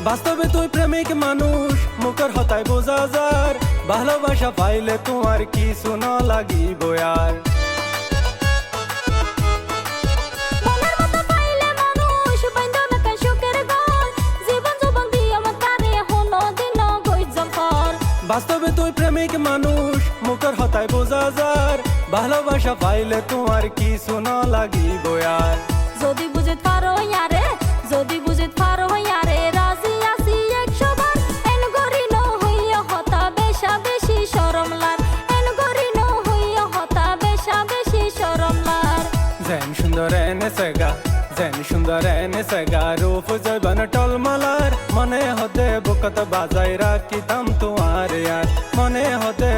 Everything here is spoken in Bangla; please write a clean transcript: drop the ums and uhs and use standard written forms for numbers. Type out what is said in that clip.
বাস্তবে তুই প্রেমিক মানুষ, মুখের হতায় বোঝা যার, ভালোবাসা পাইলে তোমার কিছু ন লাগিব আর। বাস্তবে তুই প্রেমিক মানুষ, মুখের হতায় বোঝা যার, ভালোবাসা পাইলে তোমার কিছু ন লাগিব আর। যদি বুঝিত পারো ইয়ারে, যদি বুঝিত পারো ইয়ারে, রাজি আছি 100 বার। এন গরি ন হইয়া হতা বেশা বেশি শরম লার, এন গরি ন হইয়া হতা বেশা বেশি শরম লার। যেন সুন্দর এনে সেগা, যেন সুন্দর এনে সেগা, রূপ জৈবন টলমলার, মনে হতে বুকত বাজাই রাখিতাম তোমার ইয়ার, মনে হতে